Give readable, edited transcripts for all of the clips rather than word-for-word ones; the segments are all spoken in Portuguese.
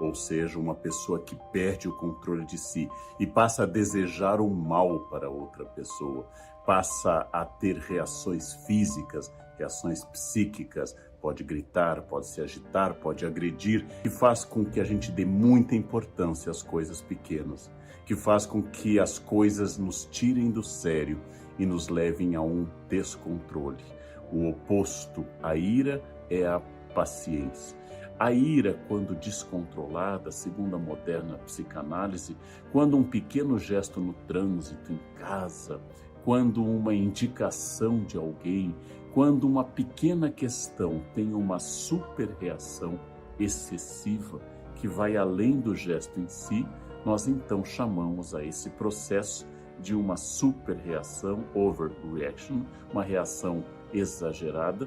ou seja, uma pessoa que perde o controle de si e passa a desejar o mal para outra pessoa, passa a ter reações físicas, reações psíquicas, pode gritar, pode se agitar, pode agredir, que faz com que a gente dê muita importância às coisas pequenas, que faz com que as coisas nos tirem do sério e nos levem a um descontrole. O oposto à ira é a paciência. A ira, quando descontrolada, segundo a moderna psicanálise, quando um pequeno gesto no trânsito, em casa, quando uma indicação de alguém, quando uma pequena questão tem uma super-reação excessiva que vai além do gesto em si, nós então chamamos a esse processo de uma super-reação, overreaction, uma reação exagerada,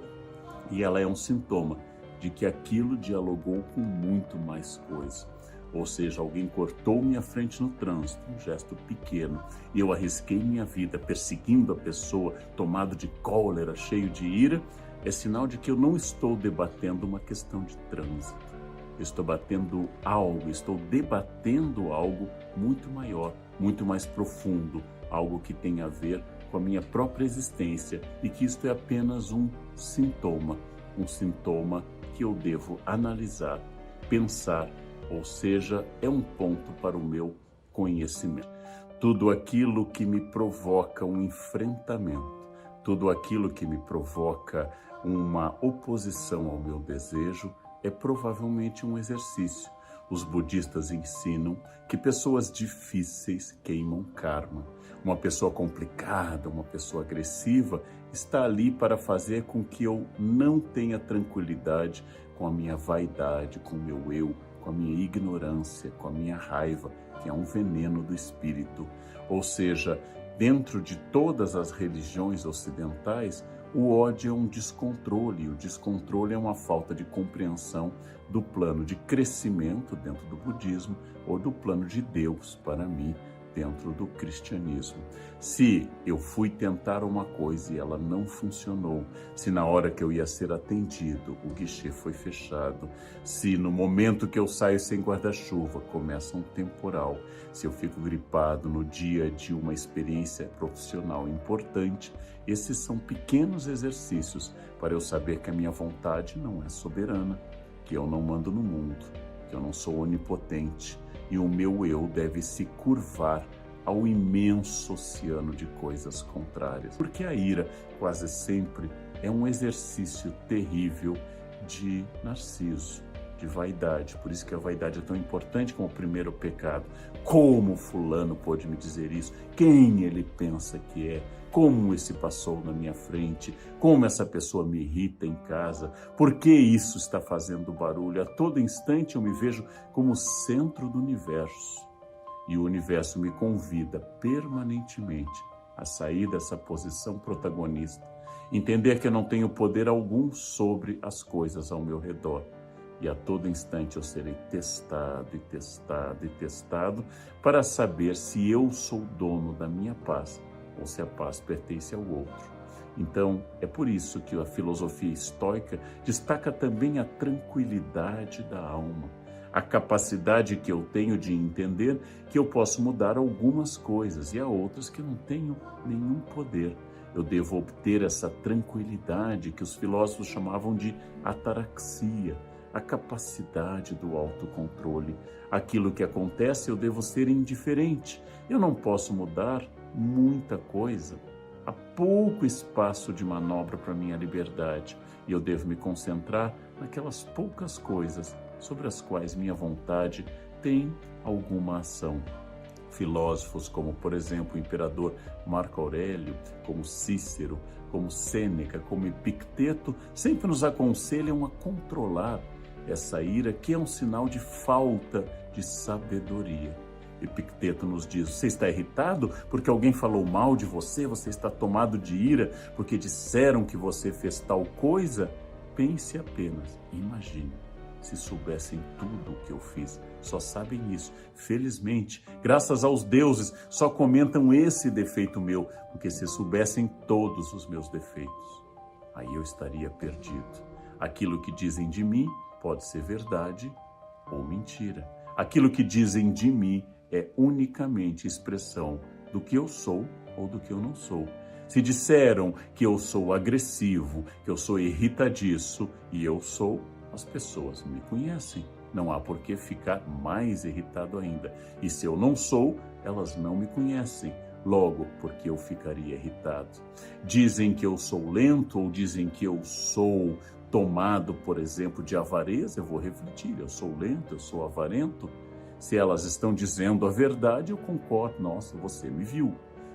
e ela é um sintoma de que aquilo dialogou com muito mais coisa. Ou seja, alguém cortou minha frente no trânsito, um gesto pequeno, e eu arrisquei minha vida perseguindo a pessoa, tomado de cólera, cheio de ira, é sinal de que eu não estou debatendo uma questão de trânsito. Eu estou debatendo algo muito maior, muito mais profundo, algo que tem a ver com a minha própria existência e que isto é apenas um sintoma que eu devo analisar, pensar, ou seja, é um ponto para o meu conhecimento. Tudo aquilo que me provoca um enfrentamento, tudo aquilo que me provoca uma oposição ao meu desejo é provavelmente um exercício. Os budistas ensinam que pessoas difíceis queimam karma. Uma pessoa complicada, uma pessoa agressiva, está ali para fazer com que eu não tenha tranquilidade com a minha vaidade, com o meu eu, com a minha ignorância, com a minha raiva, que é um veneno do espírito. Ou seja, dentro de todas as religiões ocidentais, o ódio é um descontrole. O descontrole é uma falta de compreensão do plano de crescimento dentro do budismo ou do plano de Deus para mim dentro do cristianismo. Se eu fui tentar uma coisa e ela não funcionou, se na hora que eu ia ser atendido o guichê foi fechado, se no momento que eu saio sem guarda-chuva começa um temporal, se eu fico gripado no dia de uma experiência profissional importante, esses são pequenos exercícios para eu saber que a minha vontade não é soberana, que eu não mando no mundo, que eu não sou onipotente e o meu eu deve se curvar ao imenso oceano de coisas contrárias. Porque a ira quase sempre é um exercício terrível de narciso, de vaidade. Por isso que a vaidade é tão importante como o primeiro pecado. Como fulano pôde me dizer isso? Quem ele pensa que é? Como esse passou na minha frente? Como essa pessoa me irrita em casa? Por que isso está fazendo barulho? A todo instante eu me vejo como centro do universo. E o universo me convida permanentemente a sair dessa posição protagonista. Entender que eu não tenho poder algum sobre as coisas ao meu redor. E a todo instante eu serei testado e testado e testado para saber se eu sou dono da minha paz ou se a paz pertence ao outro. Então, é por isso que a filosofia estoica destaca também a tranquilidade da alma, a capacidade que eu tenho de entender que eu posso mudar algumas coisas e há outras que não tenho nenhum poder. Eu devo obter essa tranquilidade que os filósofos chamavam de ataraxia, a capacidade do autocontrole. Aquilo que acontece, eu devo ser indiferente. Eu não posso mudar muita coisa. Há pouco espaço de manobra para minha liberdade e eu devo me concentrar naquelas poucas coisas sobre as quais minha vontade tem alguma ação. Filósofos como, por exemplo, o imperador Marco Aurélio, como Cícero, como Sêneca, como Epicteto, sempre nos aconselham a controlar essa ira, que é um sinal de falta de sabedoria. Epicteto nos diz: você está irritado porque alguém falou mal de você? Você está tomado de ira porque disseram que você fez tal coisa? Pense apenas, imagine, se soubessem tudo o que eu fiz. Só sabem isso. Felizmente, graças aos deuses, só comentam esse defeito meu, porque se soubessem todos os meus defeitos, aí eu estaria perdido. Aquilo que dizem de mim pode ser verdade ou mentira. Aquilo que dizem de mim é unicamente expressão do que eu sou ou do que eu não sou. Se disseram que eu sou agressivo, que eu sou irritadiço, e eu sou, as pessoas me conhecem. Não há por que ficar mais irritado ainda. E se eu não sou, elas não me conhecem. Logo, porque eu ficaria irritado. Dizem que eu sou lento ou dizem que eu sou tomado, por exemplo, de avareza. Eu vou refletir, eu sou lento, eu sou avarento. Se elas estão dizendo a verdade, eu concordo. Nossa, você me viu.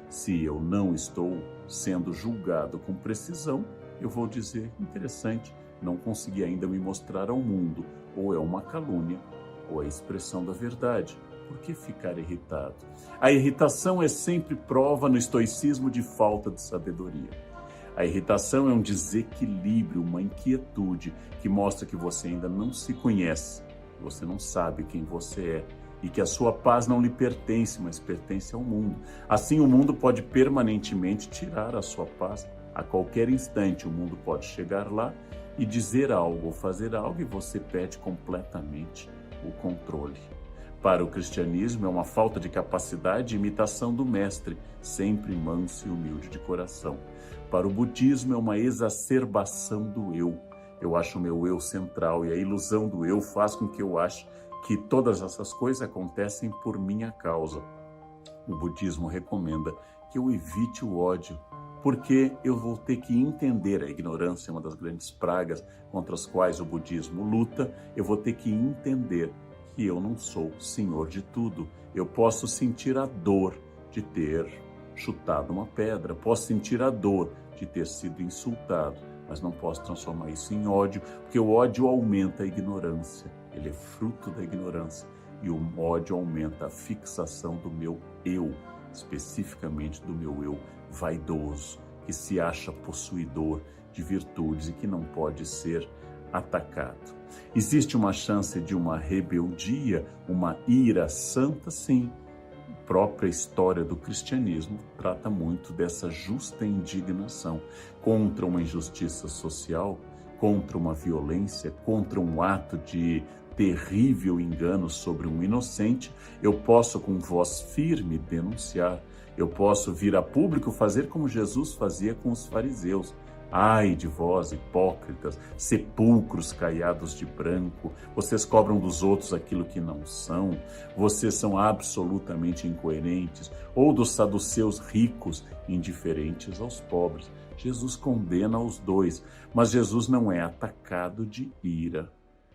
Se eu não estou sendo julgado com precisão, eu vou dizer, interessante, não consegui ainda me mostrar ao mundo. Ou é uma calúnia, ou é a expressão da verdade. Por que ficar irritado? A irritação é sempre prova no estoicismo de falta de sabedoria. A irritação é um desequilíbrio, uma inquietude que mostra que você ainda não se conhece, você não sabe quem você é e que a sua paz não lhe pertence, mas pertence ao mundo. Assim, o mundo pode permanentemente tirar a sua paz. A qualquer instante, o mundo pode chegar lá e dizer algo ou fazer algo e você perde completamente o controle. Para o cristianismo, é uma falta de capacidade e imitação do mestre, sempre manso e humilde de coração. Para o budismo, é uma exacerbação do eu. Eu acho o meu eu central e a ilusão do eu faz com que eu ache que todas essas coisas acontecem por minha causa. O budismo recomenda que eu evite o ódio, porque eu vou ter que entender, a ignorância é uma das grandes pragas contra as quais o budismo luta, eu vou ter que entender que eu não sou senhor de tudo. Eu posso sentir a dor de ter chutado uma pedra, posso sentir a dor de ter sido insultado, mas não posso transformar isso em ódio, porque o ódio aumenta a ignorância, ele é fruto da ignorância, e o ódio aumenta a fixação do meu eu, especificamente do meu eu vaidoso, que se acha possuidor de virtudes e que não pode ser atacado. Existe uma chance de uma rebeldia, uma ira santa? Sim. A própria história do cristianismo trata muito dessa justa indignação contra uma injustiça social, contra uma violência, contra um ato de terrível engano sobre um inocente. Eu posso, com voz firme, denunciar. Eu posso vir a público fazer como Jesus fazia com os fariseus. Ai de vós, hipócritas, sepulcros caiados de branco, vocês cobram dos outros aquilo que não são, vocês são absolutamente incoerentes, ou dos saduceus ricos, indiferentes aos pobres. Jesus condena os dois, mas Jesus não é atacado de ira.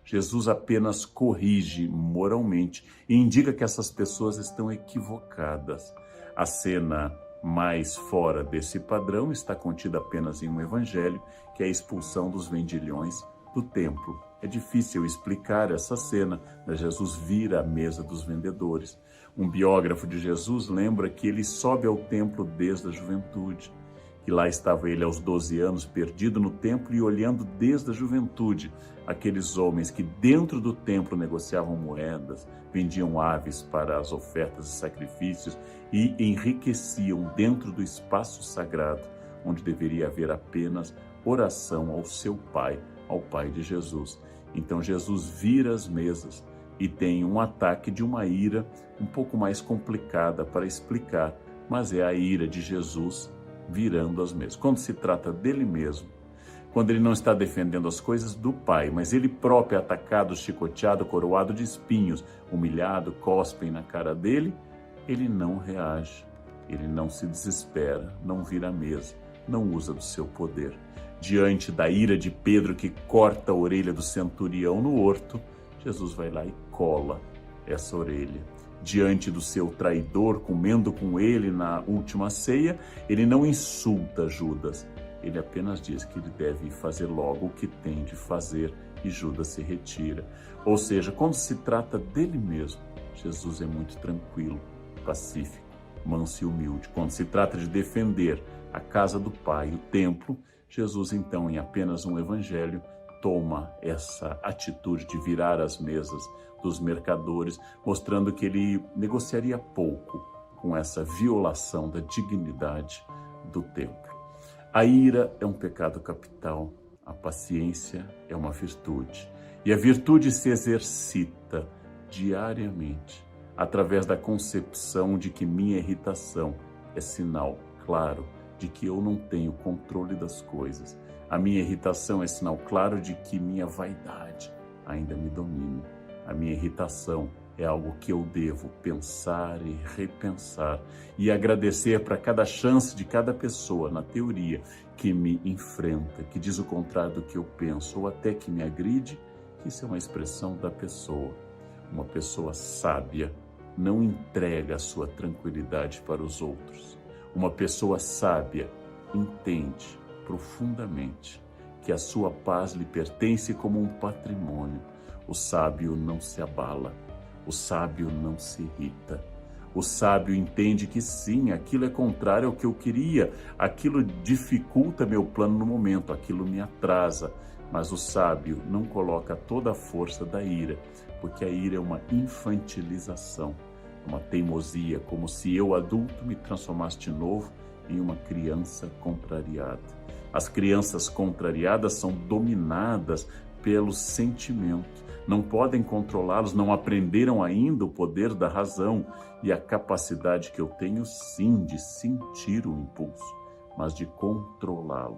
Jesus apenas corrige moralmente e indica que essas pessoas estão equivocadas. A cena mais fora desse padrão está contida apenas em um evangelho, que é a expulsão dos vendilhões do templo. É difícil explicar essa cena, mas Jesus vira a mesa dos vendedores. Um biógrafo de Jesus lembra que ele sobe ao templo desde a juventude, que lá estava ele aos 12 anos, perdido no templo e olhando desde a juventude aqueles homens que dentro do templo negociavam moedas, vendiam aves para as ofertas e sacrifícios e enriqueciam dentro do espaço sagrado, onde deveria haver apenas oração ao seu Pai, ao Pai de Jesus. Então Jesus vira as mesas e tem um ataque de uma ira um pouco mais complicada para explicar, mas é a ira de Jesus virando as mesas. Quando se trata dele mesmo, quando ele não está defendendo as coisas do Pai, mas ele próprio é atacado, chicoteado, coroado de espinhos, humilhado, cospem na cara dele, ele não reage, ele não se desespera, não vira a mesa, não usa do seu poder. Diante da ira de Pedro que corta a orelha do centurião no horto, Jesus vai lá e cola essa orelha. Diante do seu traidor, comendo com ele na última ceia, ele não insulta Judas, ele apenas diz que ele deve fazer logo o que tem de fazer e Judas se retira. Ou seja, quando se trata dele mesmo, Jesus é muito tranquilo, pacífico, manso e humilde. Quando se trata de defender a casa do Pai, o templo, Jesus então, em apenas um evangelho, toma essa atitude de virar as mesas dos mercadores, mostrando que ele negociaria pouco com essa violação da dignidade do templo. A ira é um pecado capital, a paciência é uma virtude. E a virtude se exercita diariamente através da concepção de que minha irritação é sinal claro de que eu não tenho controle das coisas. A minha irritação é sinal claro de que minha vaidade ainda me domina. A minha irritação é algo que eu devo pensar e repensar e agradecer para cada chance de cada pessoa, na teoria, que me enfrenta, que diz o contrário do que eu penso ou até que me agride, que isso é uma expressão da pessoa. Uma pessoa sábia não entrega a sua tranquilidade para os outros. Uma pessoa sábia entende profundamente que a sua paz lhe pertence como um patrimônio. O sábio não se abala, o sábio não se irrita. O sábio entende que sim, aquilo é contrário ao que eu queria, aquilo dificulta meu plano no momento, aquilo me atrasa. Mas o sábio não coloca toda a força da ira, porque a ira é uma infantilização, uma teimosia, como se eu, adulto, me transformasse de novo em uma criança contrariada. As crianças contrariadas são dominadas pelos sentimentos, não podem controlá-los, não aprenderam ainda o poder da razão e a capacidade que eu tenho, sim, de sentir o impulso, mas de controlá-lo.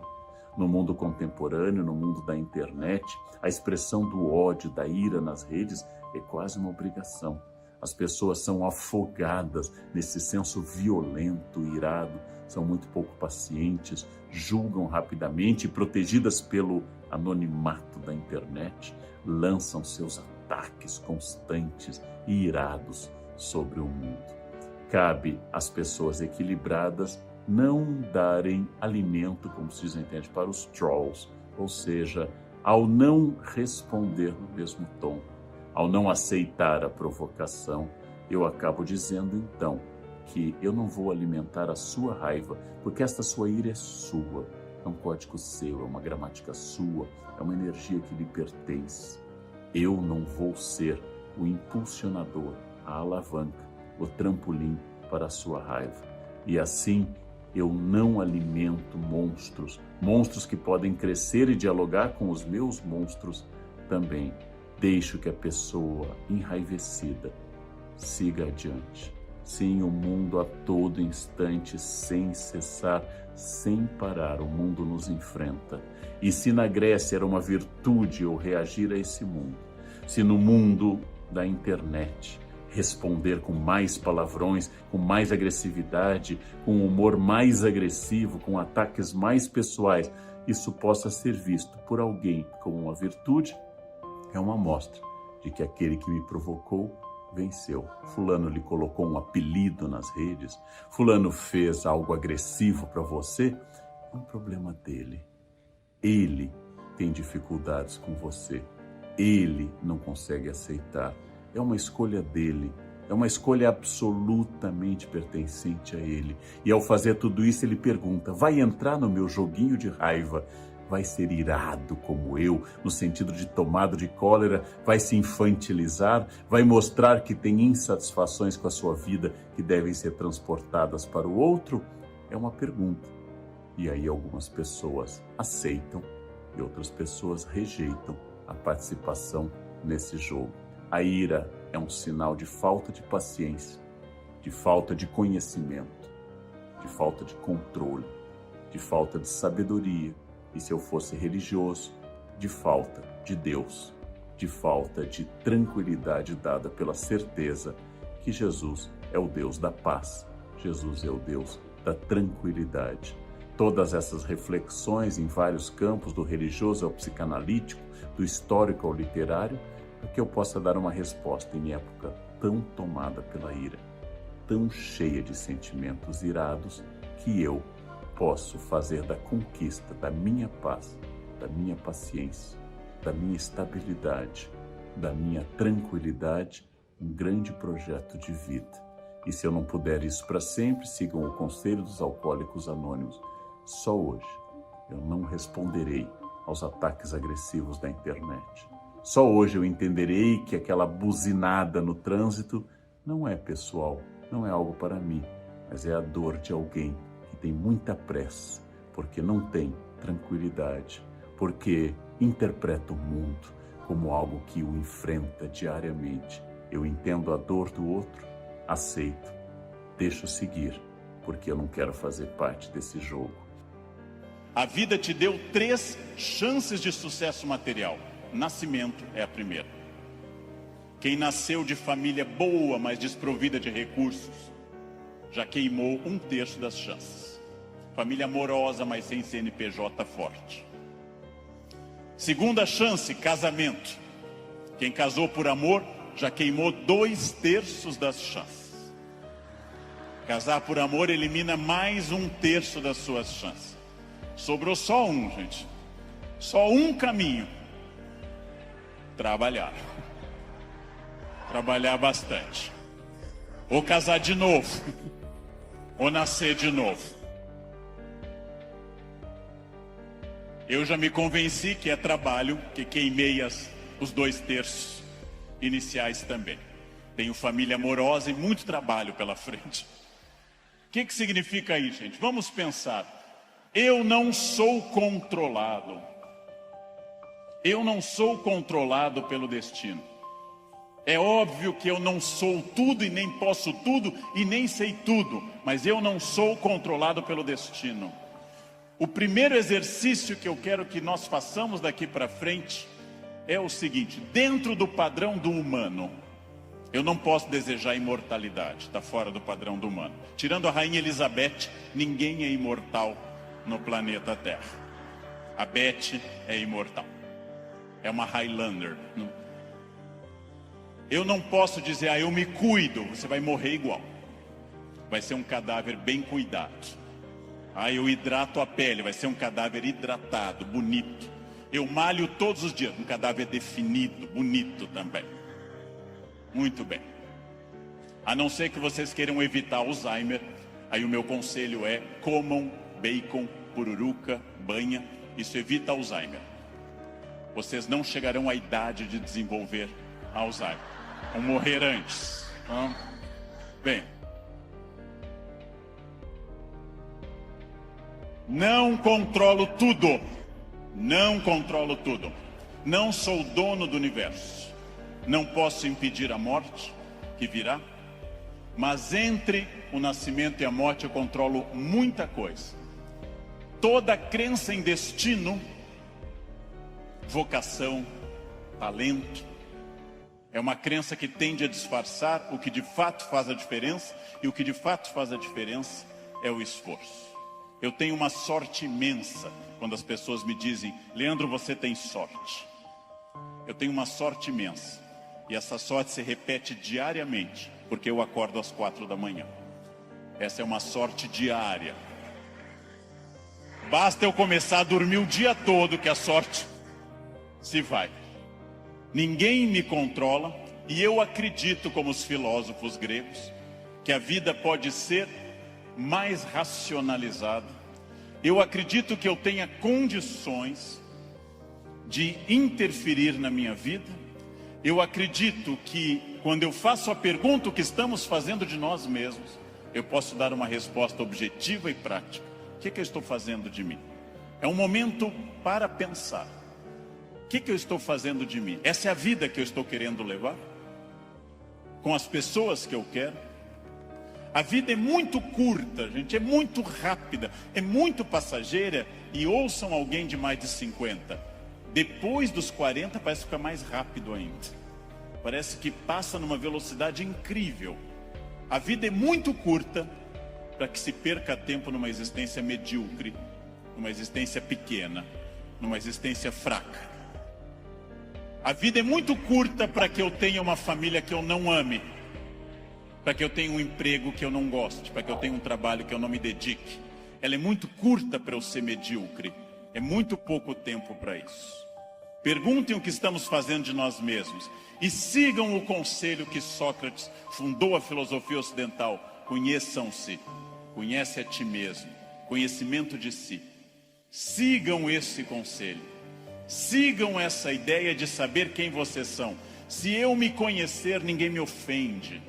No mundo contemporâneo, no mundo da internet, a expressão do ódio, da ira nas redes é quase uma obrigação. As pessoas são afogadas nesse senso violento, irado, são muito pouco pacientes, julgam rapidamente e, protegidas pelo anonimato da internet, lançam seus ataques constantes e irados sobre o mundo. Cabe às pessoas equilibradas não darem alimento, como se diz na internet, para os trolls, ou seja, ao não responder no mesmo tom, ao não aceitar a provocação, eu acabo dizendo então que eu não vou alimentar a sua raiva, porque esta sua ira é sua, é um código seu, é uma gramática sua, é uma energia que lhe pertence. Eu não vou ser o impulsionador, a alavanca, o trampolim para a sua raiva. E assim, eu não alimento monstros, monstros que podem crescer e dialogar com os meus monstros também. Deixo que a pessoa enraivecida siga adiante. Sim, o mundo a todo instante, sem cessar, sem parar, o mundo nos enfrenta. E se na Grécia era uma virtude eu reagir a esse mundo, se no mundo da internet responder com mais palavrões, com mais agressividade, com um humor mais agressivo, com ataques mais pessoais, isso possa ser visto por alguém como uma virtude, é uma amostra de que aquele que me provocou venceu. Fulano lhe colocou um apelido nas redes, fulano fez algo agressivo para você, é um problema dele. Ele tem dificuldades com você, ele não consegue aceitar. É uma escolha dele, é uma escolha absolutamente pertencente a ele. E ao fazer tudo isso, ele pergunta, vai entrar no meu joguinho de raiva? Vai ser irado como eu, no sentido de tomado de cólera? Vai se infantilizar? Vai mostrar que tem insatisfações com a sua vida que devem ser transportadas para o outro? É uma pergunta. E aí algumas pessoas aceitam e outras pessoas rejeitam a participação nesse jogo. A ira é um sinal de falta de paciência, de falta de conhecimento, de falta de controle, de falta de sabedoria. E se eu fosse religioso, de falta de Deus, de falta de tranquilidade dada pela certeza que Jesus é o Deus da paz, Jesus é o Deus da tranquilidade. Todas essas reflexões em vários campos, do religioso ao psicanalítico, do histórico ao literário, para que eu possa dar uma resposta em época tão tomada pela ira, tão cheia de sentimentos irados, que eu posso fazer da conquista da minha paz, da minha paciência, da minha estabilidade, da minha tranquilidade, um grande projeto de vida. E se eu não puder isso para sempre, sigam o Conselho dos Alcoólicos Anônimos. Só hoje eu não responderei aos ataques agressivos da internet. Só hoje eu entenderei que aquela buzinada no trânsito não é pessoal, não é algo para mim, mas é a dor de alguém que tem muita pressa, porque não tem tranquilidade, porque interpreta o mundo como algo que o enfrenta diariamente. Eu entendo a dor do outro, aceito, deixo seguir, porque eu não quero fazer parte desse jogo. A vida te deu 3 chances de sucesso material. Nascimento é a primeira. Quem nasceu de família boa, mas desprovida de recursos, já queimou 1/3 das chances. Família amorosa, mas sem CNPJ forte. Segunda chance, casamento. Quem casou por amor, já queimou 2/3 das chances. Casar por amor elimina mais 1/3 das suas chances. Sobrou só um, gente. Só um caminho. Trabalhar. Trabalhar bastante. Ou casar de novo. Ou nascer de novo. Eu já me convenci que é trabalho, que queimei os 2/3 iniciais também. Tenho família amorosa e muito trabalho pela frente. O que significa isso, gente? Vamos pensar. Eu não sou controlado. Eu não sou controlado pelo destino. É óbvio que eu não sou tudo e nem posso tudo e nem sei tudo, mas eu não sou controlado pelo destino. O primeiro exercício que eu quero que nós façamos daqui para frente é o seguinte: dentro do padrão do humano, eu não posso desejar imortalidade, está fora do padrão do humano. Tirando a rainha Elizabeth, ninguém é imortal no planeta Terra. A Beth é imortal, é uma Highlander. Eu não posso dizer, eu me cuido, você vai morrer igual. Vai ser um cadáver bem cuidado. Eu hidrato a pele, vai ser um cadáver hidratado, bonito. Eu malho todos os dias, um cadáver definido, bonito também. Muito bem. A não ser que vocês queiram evitar Alzheimer, aí o meu conselho é: comam bacon, pururuca, banha, isso evita Alzheimer. Vocês não chegarão à idade de desenvolver Alzheimer. Vão morrer antes. Bem. Não controlo tudo. Não controlo tudo. Não sou dono do universo. Não posso impedir a morte que virá. Mas entre o nascimento e a morte eu controlo muita coisa. Toda crença em destino, vocação, talento, é uma crença que tende a disfarçar o que de fato faz a diferença. E o que de fato faz a diferença é o esforço. Eu tenho uma sorte imensa quando as pessoas me dizem: Leandro, você tem sorte. Eu tenho uma sorte imensa. E essa sorte se repete diariamente, porque eu acordo às 4 da manhã. Essa é uma sorte diária. Basta eu começar a dormir o dia todo que a sorte se vai. Ninguém me controla, e eu acredito, como os filósofos gregos, que a vida pode ser mais racionalizada. Eu acredito que eu tenha condições de interferir na minha vida. Eu acredito que quando eu faço a pergunta o que estamos fazendo de nós mesmos, eu posso dar uma resposta objetiva e prática. O que eu estou fazendo de mim? É um momento para pensar. O que eu estou fazendo de mim? Essa é a vida que eu estou querendo levar? Com as pessoas que eu quero? A vida é muito curta, gente, é muito rápida, é muito passageira. E ouçam alguém de mais de 50. Depois dos 40 parece ficar mais rápido ainda. Parece que passa numa velocidade incrível. A vida é muito curta para que se perca tempo numa existência medíocre, numa existência pequena, numa existência fraca. A vida é muito curta para que eu tenha uma família que eu não ame, para que eu tenha um emprego que eu não goste, para que eu tenha um trabalho que eu não me dedique. Ela é muito curta para eu ser medíocre. É muito pouco tempo para isso. Perguntem o que estamos fazendo de nós mesmos e sigam o conselho que Sócrates fundou a filosofia ocidental: conheçam-se, conhece a ti mesmo, conhecimento de si. Sigam esse conselho. Sigam essa ideia de saber quem vocês são. Se eu me conhecer, ninguém me ofende.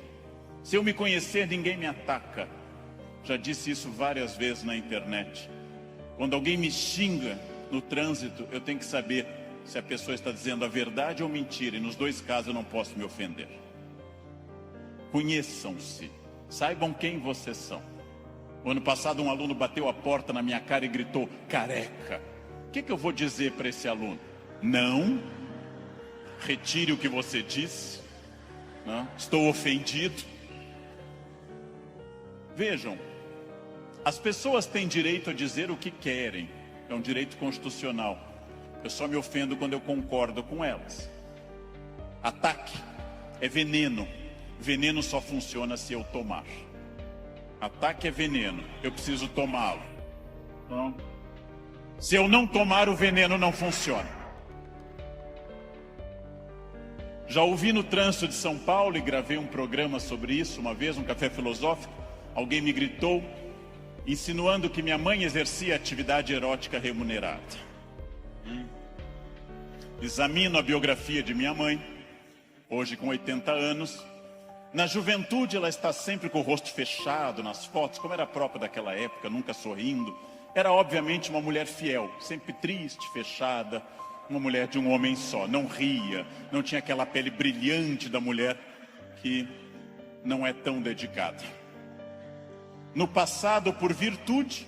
Se eu me conhecer, ninguém me ataca. Já disse isso várias vezes na internet. Quando alguém me xinga no trânsito, eu tenho que saber se a pessoa está dizendo a verdade ou mentira, e nos dois casos eu não posso me ofender. Conheçam-se, saibam quem vocês são. O ano passado um aluno bateu a porta na minha cara e gritou, careca. O que eu vou dizer para esse aluno? Não, retire o que você disse, não, estou ofendido. Vejam, as pessoas têm direito a dizer o que querem, é um direito constitucional. Eu só me ofendo quando eu concordo com elas. Ataque é veneno. Veneno só funciona se eu tomar. Ataque é veneno, eu preciso tomá-lo. Então, se eu não tomar, o veneno não funciona. Já ouvi no trânsito de São Paulo e gravei um programa sobre isso uma vez, um café filosófico. Alguém me gritou, insinuando que minha mãe exercia atividade erótica remunerada. Examino a biografia de minha mãe, hoje com 80 anos. Na juventude ela está sempre com o rosto fechado nas fotos, como era própria daquela época, nunca sorrindo. Era obviamente uma mulher fiel, sempre triste, fechada, uma mulher de um homem só, não ria, não tinha aquela pele brilhante da mulher que não é tão dedicada. No passado por virtude,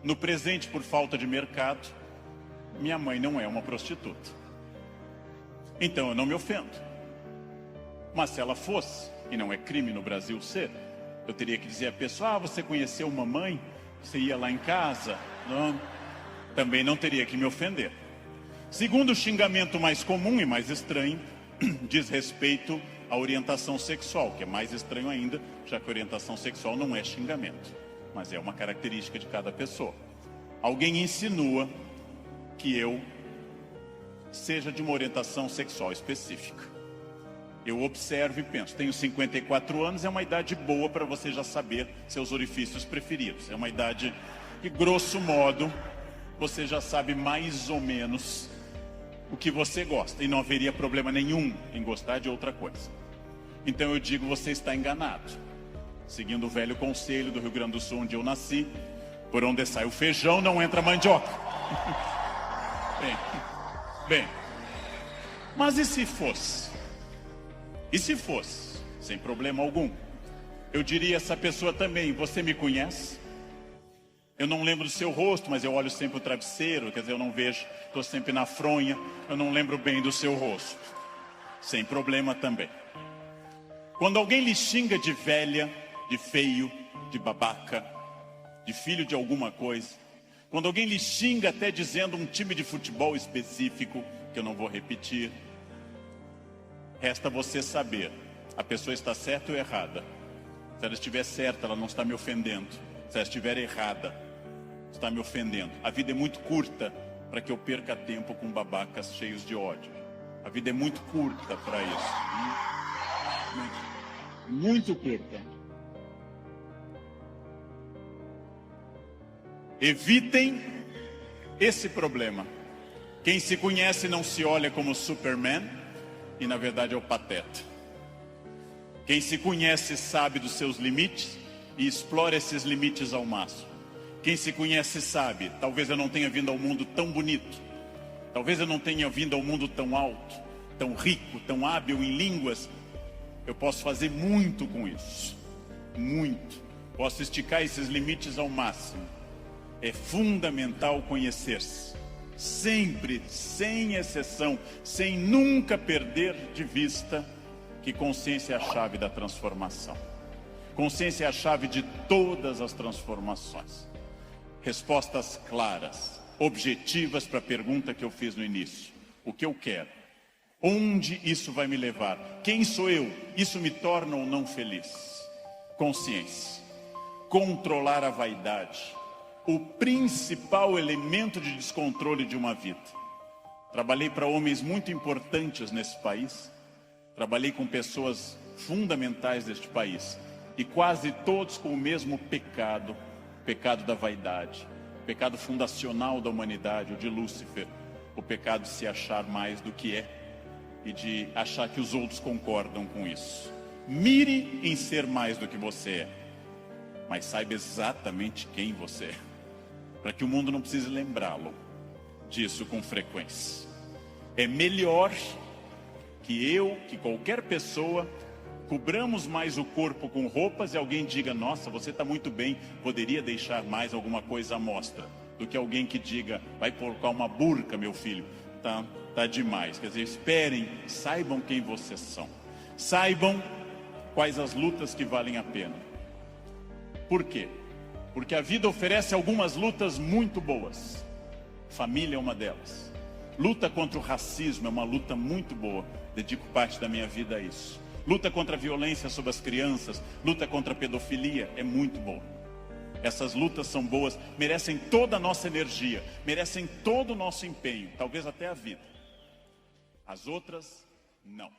no presente por falta de mercado, minha mãe não é uma prostituta. Então eu não me ofendo. Mas se ela fosse, e não é crime no Brasil ser, eu teria que dizer à pessoa, você conheceu mamãe? Você ia lá em casa? Não. Também não teria que me ofender. Segundo o xingamento mais comum e mais estranho, diz respeito à orientação sexual, que é mais estranho ainda, já que orientação sexual não é xingamento, mas é uma característica de cada pessoa. Alguém insinua que eu seja de uma orientação sexual específica. Eu observo e penso, tenho 54 anos, é uma idade boa para você já saber seus orifícios preferidos. É uma idade que, grosso modo, você já sabe mais ou menos o que você gosta. E não haveria problema nenhum em gostar de outra coisa. Então eu digo, você está enganado. Seguindo o velho conselho do Rio Grande do Sul, onde eu nasci, por onde sai o feijão, não entra a mandioca. Bem, mas e se fosse? E se fosse, sem problema algum, eu diria a essa pessoa também, você me conhece? Eu não lembro do seu rosto, mas eu olho sempre o travesseiro, quer dizer, eu não vejo, estou sempre na fronha, eu não lembro bem do seu rosto. Sem problema também. Quando alguém lhe xinga de velha, de feio, de babaca, de filho de alguma coisa, quando alguém lhe xinga até dizendo um time de futebol específico, que eu não vou repetir, resta você saber, a pessoa está certa ou errada. Se ela estiver certa, ela não está me ofendendo. Se ela estiver errada, está me ofendendo. A vida é muito curta para que eu perca tempo com babacas cheios de ódio. A vida é muito curta para isso. Muito curta. Evitem esse problema. Quem se conhece não se olha como Superman, e na verdade é o pateta. Quem se conhece sabe dos seus limites e explora esses limites ao máximo. Quem se conhece sabe, talvez eu não tenha vindo ao mundo tão bonito, talvez eu não tenha vindo ao mundo tão alto, tão rico, tão hábil em línguas. Eu posso fazer muito com isso, muito. Posso esticar esses limites ao máximo. É fundamental conhecer-se. Sempre, sem exceção, sem nunca perder de vista que consciência é a chave da transformação. Consciência é a chave de todas as transformações. Respostas claras, objetivas para a pergunta que eu fiz no início. O que eu quero? Onde isso vai me levar? Quem sou eu? Isso me torna ou não feliz? Consciência. Controlar a vaidade. O principal elemento de descontrole de uma vida. Trabalhei para homens muito importantes nesse país, trabalhei com pessoas fundamentais deste país, e quase todos com o mesmo pecado, o pecado da vaidade, o pecado fundacional da humanidade, o de Lúcifer, o pecado de se achar mais do que é, e de achar que os outros concordam com isso. Mire em ser mais do que você é, mas saiba exatamente quem você é, para que o mundo não precise lembrá-lo disso com frequência. É melhor que qualquer pessoa, cobramos mais o corpo com roupas e alguém diga, nossa, você está muito bem, poderia deixar mais alguma coisa à mostra, do que alguém que diga, vai colocar uma burca, meu filho, tá demais. Quer dizer, esperem, saibam quem vocês são, saibam quais as lutas que valem a pena. Por quê? Porque a vida oferece algumas lutas muito boas. Família é uma delas. Luta contra o racismo é uma luta muito boa. Dedico parte da minha vida a isso. Luta contra a violência sobre as crianças, luta contra a pedofilia é muito boa. Essas lutas são boas, merecem toda a nossa energia, merecem todo o nosso empenho, talvez até a vida. As outras, não.